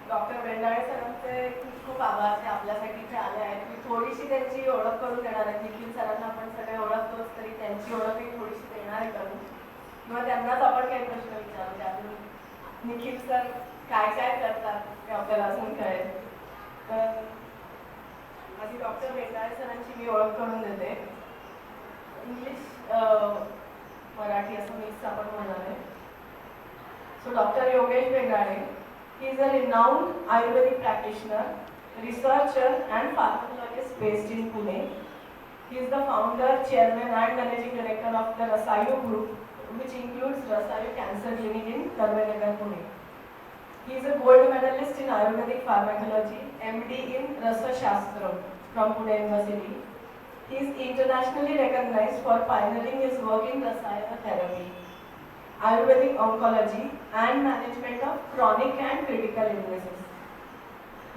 Doctor Bendale सरांचे खूप खूप आभार ते आपल्यासाठी इथे आले आहेत. मी थोडीशी त्यांची ओळख करून देणार आहे. निखिल सरांना आपण सगळे ओळखतोच, तरी त्यांची ओळखही थोडीशी देणार आहे करून, किंवा त्यांनाच आपण काही प्रश्न विचारू त्यातून निखिल सर काय काय करतात ते आपल्याला अजून कळेल. तर माझी डॉक्टर बेंडाळे सरांची मी ओळख करून देते. इंग्लिश मराठी असं मिक्स आपण म्हणाल आहे. So Dr. Yogesh Bengale, he is a renowned Ayurvedic practitioner, researcher and pharmacologist based in Pune. He is the founder, chairman and managing director of the Rasayu Group, which includes Rasayu Cancer Clinic in Karvanagar, Pune. He is a gold medalist in Ayurvedic pharmacology, MD in Rasa Shastra from Pune University. He is internationally recognized for pioneering his work in Rasayana therapy, Ayurvedic oncology and management of chronic and critical illnesses.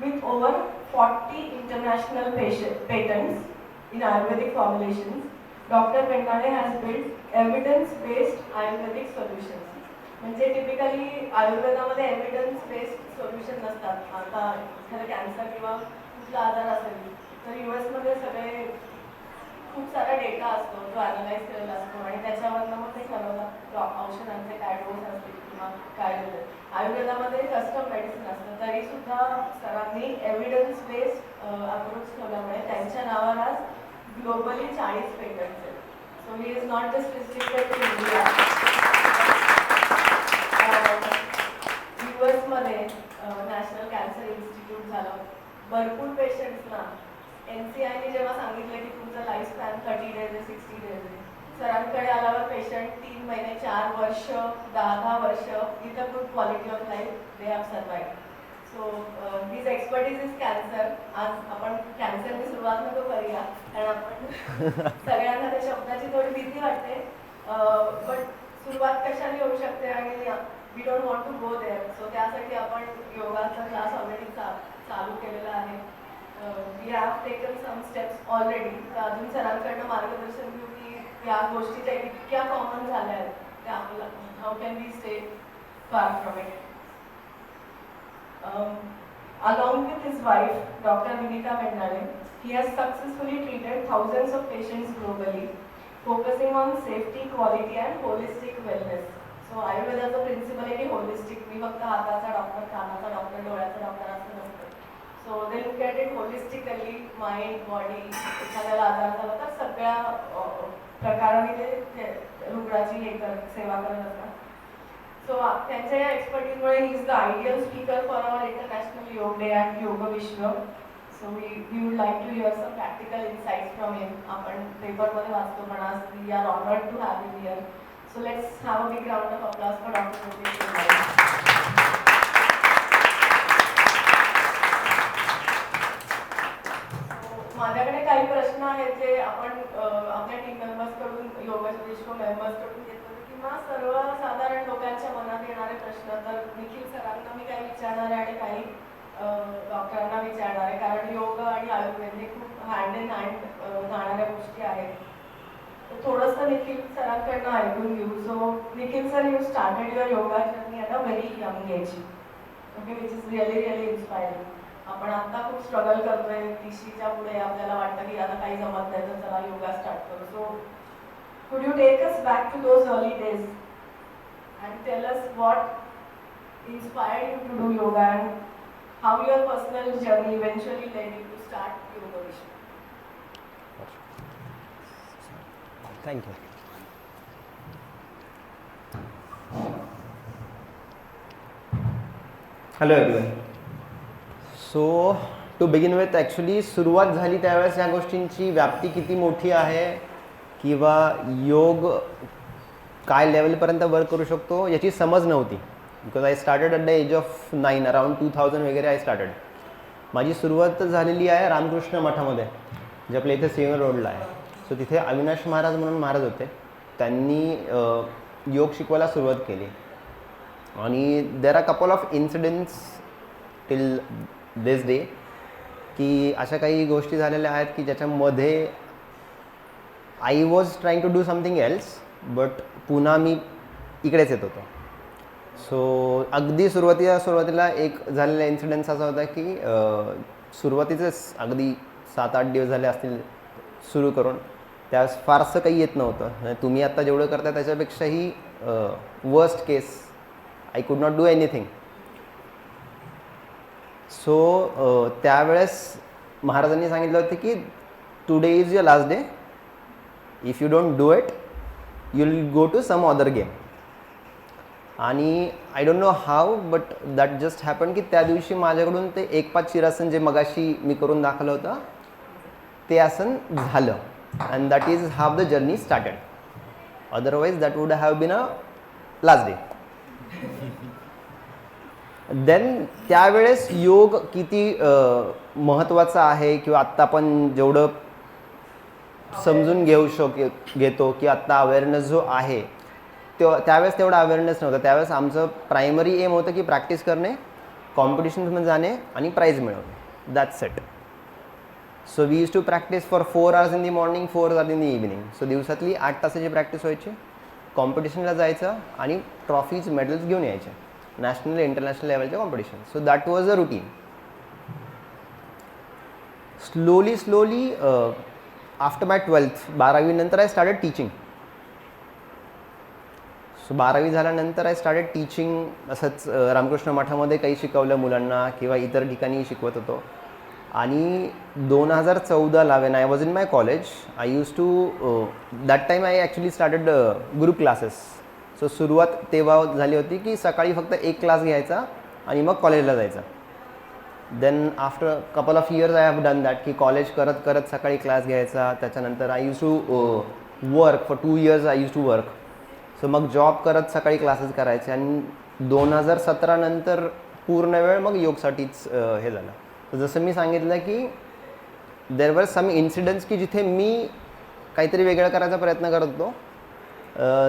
With over 40 international patents in Ayurvedic formulations, Dr. Bengale has built evidence-based Ayurvedic solutions. म्हणजे typically आयुर्वेदामध्ये evidence based solution नसतात. आता एखादा cancer किंवा कुठला आजार असेल तर US मध्ये सगळे खूप सारा डेटा असतो जो ॲनालाइज केलेला असतो आणि त्याच्यावरनं मग ते ठरवतात औषधांचे काय डोस असतील किंवा काय होतं. आयुर्वेदामध्ये कस्टम मेडिसिन असतं, तरीसुद्धा सरांनी एव्हिडन्स बेस्ड अप्रोच ठेवल्यामुळे त्यांच्या नावावर आज ग्लोबली 40 पेटंट्स आहेत. So he is not just restricted to India. US मध्ये नॅशनल कॅन्सर इन्स्टिट्यूट झालं. भरपूर पेशंट्सना NCIने जेव्हा सांगितलं की तुमचं लाईफ स्पॅन 30 डेज आहे, 60 डेज आहे, सरांकडे आल्यावर पेशंट 3 महिने, 4 वर्ष, 10 वर्ष with a good quality of life they have survived. So this expertise is cancer. आज आपण कॅन्सरची सुरुवात नको करूया, कारण आपण सगळ्यांना त्या शब्दाची थोडी भीती वाटते, बट सुरुवात कशाने होऊ शकते आणि we don't want to go there. So त्यासाठी आपण योगाचा क्लास ऑलरेडी चालू केलेला आहे. We have taken some steps already. तर अजून सरांकडनं मार्गदर्शन घेऊ की या गोष्टी इतक्या कॉमन झाल्या आहेत त्या आपल्याला how can we stay far from it. Along with his wife, Dr. Vinita Bengale, he has successfully treated thousands of patients globally, focusing on safety, quality and holistic wellness. So आयुर्वेदाचा principal आहे की holistic. मी फक्त हाताचा doctor, कानाचा doctor, डोळ्याचा doctor असं नसतं. So they look at it holistically, mind, body. एखाद्याला आजार झाला तर सगळ्या प्रकाराने ते रुग्णाची सेवा करत असतात. सो त्यांच्या या एक्सपर्टीजमुळे ही is the ideal speaker for our international yoga day and yoga Vishwa. So we would like to hear some practical insights from him. आपण पेपरमध्ये वाचतो पण आज we are honoured to have him here. So let's have a big round of applause for doctor Yogesh Bengale. माझ्याकडे काही प्रश्न आहेत जे आपण आपल्या टीम मेंबर्सकडून, योग विश्व मेंबर्सकडून घेतले किंवा सर्वसाधारण लोकांच्या मनात येणारे प्रश्न. तर निखिल सरांना मी काही विचारणार आहे आणि काही डॉक्टरांना विचारणार आहे, कारण योग आणि आयुर्वेद हे खूप हँड इन हँड जाणाऱ्या गोष्टी आहेत. तर थोडंसं निखिल सरांकडनं ऐकून घेऊ. So Nikhil sir, you started your yoga journey at a very young age, okay, which is really inspiring. आपण आता खूप स्ट्रगल करतोय, 30च्या पुढे आपल्याला वाटतं की आता काही जमत नाही तर चला योगा स्टार्ट करू. So could you take us back to those early days and tell us what inspired you to do yoga and how your personal journey eventually led you to start Yog Vishwa. Thank you. Hello everyone. So to begin with, actually सुरुवात झाली त्यावेळेस ह्या गोष्टींची व्याप्ती किती मोठी आहे किंवा योग काय लेवलपर्यंत वर्क करू शकतो याची समज नव्हती. Because I started at the age of 9, around 2000 वगैरे आय स्टार्टेड. माझी सुरुवात झालेली आहे रामकृष्ण मठामध्ये, जे आपल्या इथे सिंह रोडला आहे. सो तिथे अविनाश महाराज म्हणून महाराज होते, त्यांनी योग शिकवायला सुरुवात केली. आणि there are couple of incidents till this day की अशा काही गोष्टी झालेल्या आहेत की ज्याच्यामध्ये I was trying to do something else, but पुन्हा मी इकडेच येत होतो. सो अगदी सुरुवातीला एक झालेला इन्सिडेन्स असा होता की सुरुवातीचेच अगदी 7-8 दिवस झाले असतील सुरू करून, त्यावेळेस फारसं काही येत नव्हतं. म्हणजे तुम्ही आत्ता जेवढं करता त्याच्यापेक्षाही worst case, I could not do anything. So त्यावेळेस महाराजांनी सांगितलं होतं की today is your last day, if you don't do it you will go to some other game. आणि I don't know how but that just happen की त्या दिवशी माझ्याकडून ते 1-5 शिरासन जे मगाशी मी करून दाखवलं होतं ते आसन झालं. And that is how the journey started. Otherwise that would have been a last day. Then त्यावेळेस योग किती महत्त्वाचा आहे किंवा आत्ता आपण जेवढं समजून घेतो की आत्ता अवेअरनेस जो आहे त्यावेळेस तेवढा अवेअरनेस नव्हता. त्यावेळेस आमचं प्रायमरी एम होतं की प्रॅक्टिस करणे, कॉम्पिटिशन्समध्ये जाणे आणि प्राईज मिळवणे. That's it. So we use to practice for 4 hours in the morning, 4 hours in the evening. So दिवसातली 8 तासाची प्रॅक्टिस व्हायची, कॉम्पिटिशनला जायचं आणि ट्रॉफीज मेडल्स घेऊन यायचे, नॅशनल इंटरनॅशनल लेवलचे competition. So that was a routine. Slowly after my 12th 12वी नंतर आय स्टार्टेड टीचिंग. सो 12वी झाल्यानंतर आय स्टार्टेड टीचिंग. असंच रामकृष्ण मठामध्ये काही शिकवलं मुलांना किंवा इतर ठिकाणी शिकवत होतो. आणि 2014ला when I was in my college I use to that time I actually started group classes. So सुरुवात तेव्हा झाली होती की सकाळी फक्त एक क्लास घ्यायचा आणि मग कॉलेजला जायचा. Then after couple of years I have done that की कॉलेज करत करत सकाळी क्लास घ्यायचा. त्याच्यानंतर I use to work for 2 years I use to work. So मग जॉब करत सकाळी क्लासेस करायचे आणि 2017 नंतर पूर्ण वेळ मग योगसाठीच हे झालं. तर जसं मी सांगितलं की देर वर सम इन्सिडन्ट्स की जिथे मी काहीतरी वेगळं करायचा प्रयत्न करत होतो.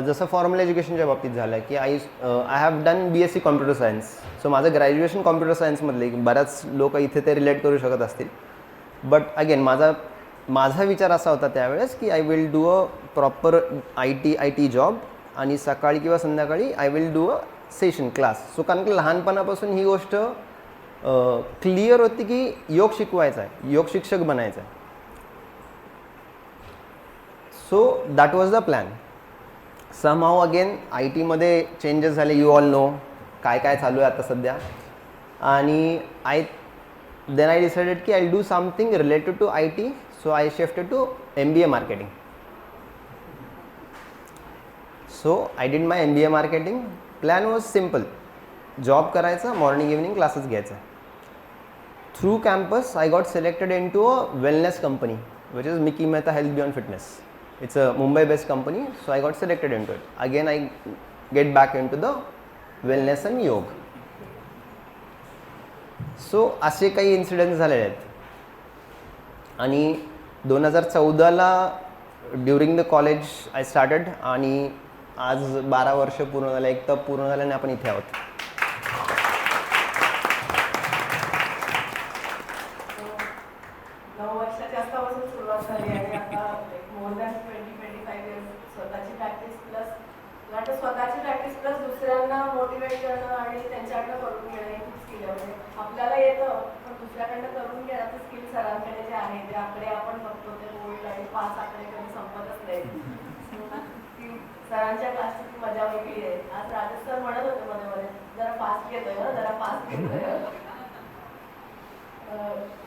जसं फॉर्मल एज्युकेशनच्या बाबतीत झालं की I have done BSc computer science. So माझं ग्रॅज्युएशन कॉम्प्युटर सायन्समधले बऱ्याच लोक इथे ते रिलेट करू शकत असतील. बट अगेन माझा विचार असा होता त्यावेळेस की I will do a proper I T job आणि सकाळी किंवा संध्याकाळी I will do a session class. So कारण की लहानपणापासून ही गोष्ट क्लिअर होती की योग शिकवायचा आहे, योग शिक्षक बनायचं आहे. So that was the plan. Somehow again I टीमध्ये चेंजेस झाले. यू ऑल नो काय काय चालू आहे आता सध्या. आणि देन आय डिसाइडेड की I do something related to IT. So I shifted to MBA marketing. So I did my MBA marketing. Plan was simple, job करायचा, मॉर्निंग इव्हिनिंग क्लासेस घ्यायचा. Through campus I got selected in to a wellness company which is Mickey Mehta health beyond fitness. It's a Mumbai-based company, so I got selected into it. Again, I get back into the wellness and yoga. So असे काही incidents झालेले आहेत. आणि 2014ला during the college I started आणि आज 12 वर्ष पूर्ण झाले, एक तप पूर्ण झाल्याने आपण इथे आहोत. स्वतःची प्रॅक्टिस प्लस दुसऱ्यांना मोटिवेट करणं आणि त्यांच्याकडनं करून घेणं हे खूप स्किल आहे. आपल्याला येतं पण दुसऱ्याकडनं करून घेण्याचं स्किल सरांकडे जे आहे ते आकडे आपण बघतो ते होईल आणि 5 आकडे कधी संपतच नाही. सरांच्या क्लासची ती मजा वेगळी आहे. आज राजेश सर म्हणत होते मध्ये मध्ये जरा फास्ट घेतोय ना, जरा फास्ट घेतोय.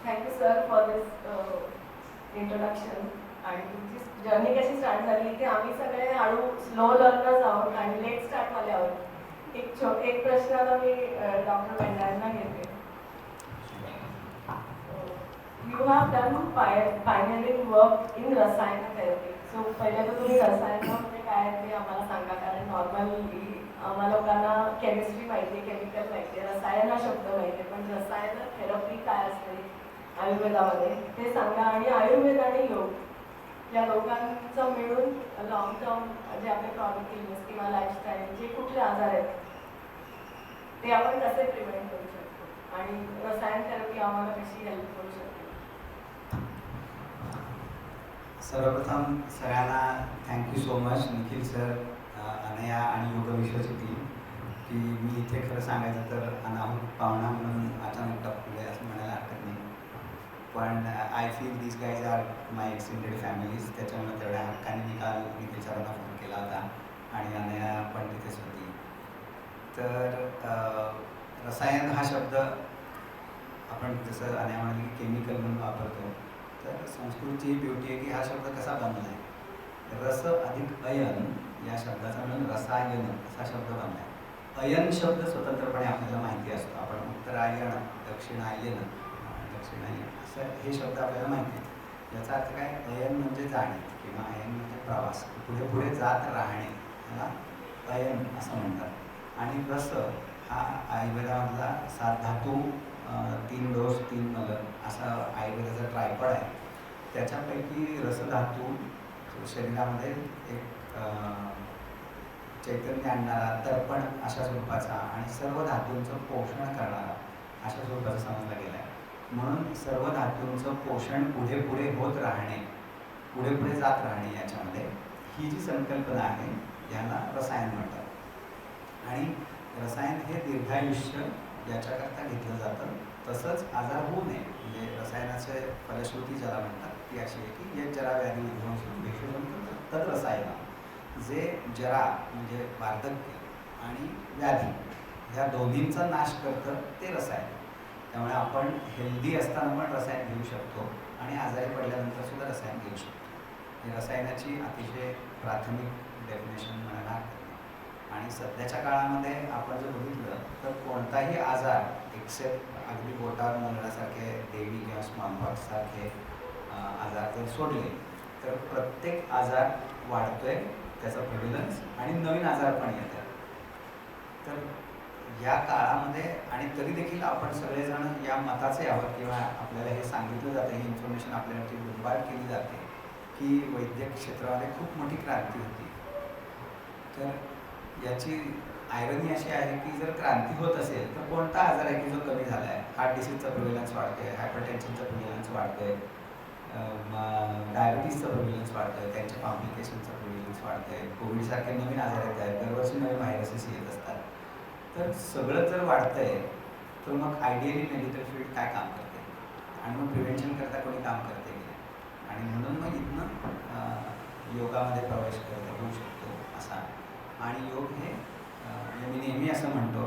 Thank you sir for this introduction. आणि तुमची जर्नी कशी स्टार्ट झाली की आम्ही सगळे हळू स्लो लर्नर्स आहोत आणि लेट स्टार्टवाले आहोत. एक प्रश्न आता मी डॉक्टर भेंडाऱ्यांना घेते. You have done pioneering work in रसायन थेरपी. सो पहिले तर तुम्ही रसायन म्हणजे काय ते आम्हाला सांगा, कारण नॉर्मली आम्हाला लोकांना केमिस्ट्री माहिती आहे, केमिकल माहिती आहे, रसायन हा शब्द माहिती आहे, पण रसायन थेरपी काय असते आयुर्वेदामध्ये ते सांगा. आणि आयुर्वेद आणि योग या लोकांचं मिळून लॉंग टर्म जे आपले क्रॉनिक इलनेस किंवा लाईफस्टाईल जे कुठले आजार आहेत ते आपण कसे प्रिव्हेंट करू शकतो आणि रसायन थेरपी आम्हाला कशी हेल्प करू शकते. सर्वप्रथम सगळ्यांना thank you so much Nikhil sir, अनया आणि योग विश्वाची टीम. की मी इथे खरं सांगायचं तर अनाहूत पाहुणा म्हणून अचानक टपले असं म्हणायला हरकत नाही. पण I feel this guys are my extended families. त्याच्यामुळे तेवढ्या हक्काने मी काल निखिल सरांना फोन केला होता आणि अनया पण तिथेच होती. तर रसायन हा शब्द आपण जसं अनया म्हणाली की केमिकल म्हणून वापरतो, तर संस्कृतची ही ब्युटी आहे की हा शब्द कसा बनला आहे. रस अधिक अयन या शब्दाचा मिळून रसायन असा शब्द बनला आहे. अयन शब्द स्वतंत्रपणे आपल्याला माहिती असतो. आपण उत्तरायण, दक्षिणायन, असं हे शब्द आपल्याला माहिती आहे. याचा अर्थ काय? अयन म्हणजे जाणे किंवा अयन म्हणजे प्रवास, पुढे पुढे जात राहणे, याला अयन असं म्हणतात. आणि रस हा आयुर्वेदामधला 7 धातू, 3 दोष 3 मल असा आयुर्वेदाचा ट्रायपॉड आहे. त्याच्यापैकी रसधातू शरीरामध्ये एक चैतन्य आणणारा, दर्पण अशा स्वरूपाचा आणि सर्व धातूंचं पोषण करणारा अशा स्वरूपाचा समजला गेला आहे. म्हणून सर्व धातूंचं पोषण पुढे पुढे होत राहणे, पुढे पुढे जात राहणे, याच्यामध्ये ही जी संकल्पना आहे याला रसायन म्हणतात. आणि रसायन हे दीर्घायुष्य याच्याकरता घेतलं जातं. तसंच आजार होऊ नये म्हणजे रसायनाचे फलश्रुती ज्याला म्हणतात ती अशी आहे की यत् जरा व्याधी विध्वंसं भेषजं तत् रसायन. जे जरा म्हणजे वार्धक्य आणि व्याधी ह्या दोन्हींचा नाश करतं ते रसायन. त्यामुळे आपण हेल्दी असताना पण रसायन घेऊ शकतो आणि आजारी पडल्यानंतर सुद्धा रसायन घेऊ शकतो. ही रसायनाची अतिशय प्राथमिक डेफिनेशन म्हणायला हरकत नाही. आणि सध्याच्या काळामध्ये आपण जर बघितलं तर कोणताही आजार एक्सेप्ट अगदी बोटावर मोलण्यासारखे देवी किंवा स्मॉलपॉक्ससारखे आजार जर सोडले तर प्रत्येक आजार वाढतोय, त्याचा प्रिव्हिलन्स, आणि नवीन आजार पण येतात. तर या काळामध्ये आणि तरी देखील आपण सगळेजण या मताचे आहोत किंवा आपल्याला हे सांगितलं जातं, ही इन्फॉर्मेशन आपल्यावरती बोंबार्ड केली जाते की वैद्यक क्षेत्रामध्ये खूप मोठी क्रांती होती. तर याची आयरनी अशी आहे की जर क्रांती होत असेल तर कोणता आजार आहे की जो कमी झाला आहे? हार्ट डिसीजचा प्रिव्हिलन्स वाढतोय, हायपरटेन्शनचा प्रिव्हिलन्स वाढतोय, डायबिटीजचं प्रिव्हिलन्स वाढतोय, त्यांच्या कॉम्प्लिकेशनचं प्रिव्हिलन्स वाढतंय, कोविडसारखे नवीन आजार येत आहेत, दरवर्षी नवीन व्हायरसेस येत असतात. तर सगळं जर वाढतंय तर मग आयडियली मेडिकल फील्ड काय काम करते आणि मग प्रिव्हेन्शन करता कोणी काम करते की नाही. आणि म्हणून मग इथनं योगामध्ये प्रवेश होऊ शकतो असा. आणि योग हे मी नेहमी असं म्हणतो,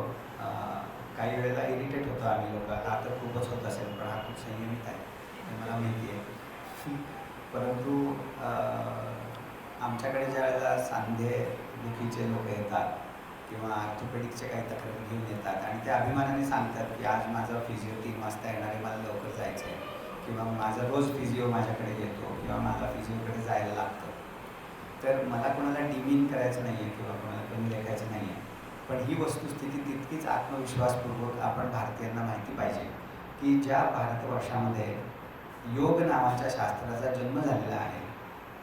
काही वेळेला इरिटेट होतो आम्ही लोक, हा तर खूपच होत असेल पण हा खूप संयमित आहे हे मला माहिती आहे. परंतु आमच्याकडे ज्या वेळेला सांधे दुखीचे लोक येतात किंवा ऑर्थोपेडिकचे काही तक्रारी घेऊन येतात आणि ते अभिमानाने सांगतात की आज माझं फिजिओ 3 वाजता येणार आहे, मला लवकर जायचं आहे, किंवा माझा रोज फिजिओ माझ्याकडे येतो किंवा मला फिजिओकडे जायला लागतं. तर मला कोणाला डिमीन करायचं नाही आहे किंवा कोणाला कमी लेखायचं नाही आहे. पण ही वस्तुस्थिती तितकीच आत्मविश्वासपूर्वक आपण भारतीयांना माहिती पाहिजे की ज्या भारतवर्षामध्ये योग नावाच्या शास्त्राचा जन्म झालेला आहे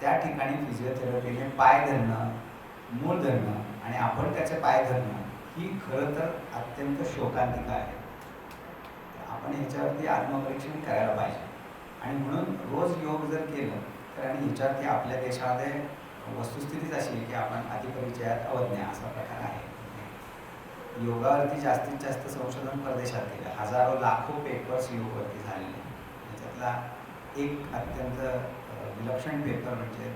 त्या ठिकाणी फिजिओथेरपीने पाय धरणं, मूळ धरणं आणि आपण त्याचे पाय धरणं ही खरं तर अत्यंत शोकांतिका आहे. आपण ह्याच्यावरती आत्मपरीक्षण करायला पाहिजे. आणि म्हणून रोज योग जर केलं तर, आणि ह्याच्यावरती आपल्या देशामध्ये वस्तुस्थितीच अशी आहे की आपण अतिपरिचयात अवज्ञा असा प्रकार आहे. योगावरती जास्तीत जास्त संशोधन परदेशात केलं, हजारो लाखो पेपर्स योगवरती झालेले. त्याच्यातला एक अत्यंत विलक्षण पेपर म्हणजे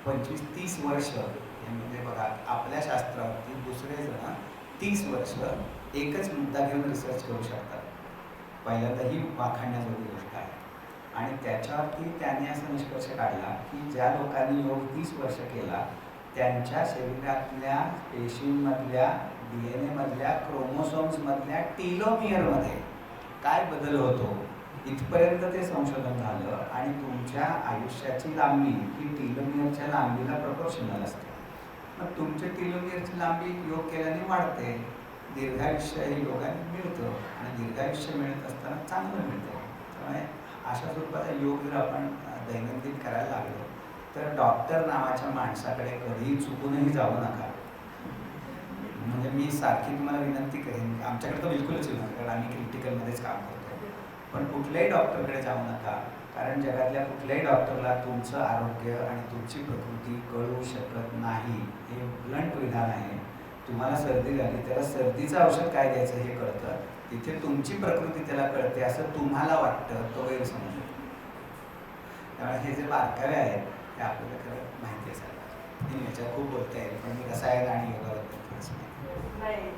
25-30 वर्ष हे म्हणजे बघा, आपल्या शास्त्रावरती दुसरे जण 30 वर्ष एकच मुद्दा घेऊन रिसर्च करू शकतात. पहिल्यांदा ही वाखाणण्याजोगी गोष्ट आहे. आणि त्याच्यावरती त्यांनी असा निष्कर्ष काढला की ज्या लोकांनी योग 30 वर्ष केला त्यांच्या शरीरातल्या पेशींमधल्या, DNA मधल्या, क्रोमोसोम्समधल्या टीलोमियरमध्ये काय बदल होतो इथपर्यंत ते संशोधन झालं. आणि तुमच्या आयुष्याची लांबी ही टीलोमियरच्या लांबीला प्रपोर्शनल असते. मग तुमच्या टीलोमियरची लांबी योग केल्याने वाढते. दीर्घायुष्य हे योगाने मिळतं आणि दीर्घायुष्य मिळत असताना चांगलं मिळतं. त्यामुळे अशा स्वरूपाचा योग जर आपण दैनंदिन करायला लागलो तर डॉक्टर नावाच्या माणसाकडे कधीही चुकूनही जाऊ नका. म्हणजे मी सारखी तुम्हाला विनंती करेन, आमच्याकडे तर बिलकुलच येऊ नका कारण आम्ही क्रिटिकलमध्येच काम करतो. पण कुठल्याही डॉक्टरकडे जाऊ नका, कारण जगातल्या कुठल्याही डॉक्टरला तुमचं आरोग्य आणि तुमची प्रकृती कळू शकत नाही. हे ब्लंट विधान आहे. तुम्हाला सर्दी झाली त्याला सर्दीचं औषध काय द्यायचं हे कळतं, तिथे तुमची प्रकृती त्याला कळते असं तुम्हाला वाटतं, तो गैरसमज होतो. त्यामुळे हे जे बारकावे आहेत ते आपल्याला खरं माहिती असायला पाहिजे. याच्यात खूप बोलता येईल पण मी रसायन आणि योगाबद्दल थोडंसं माहिती नाही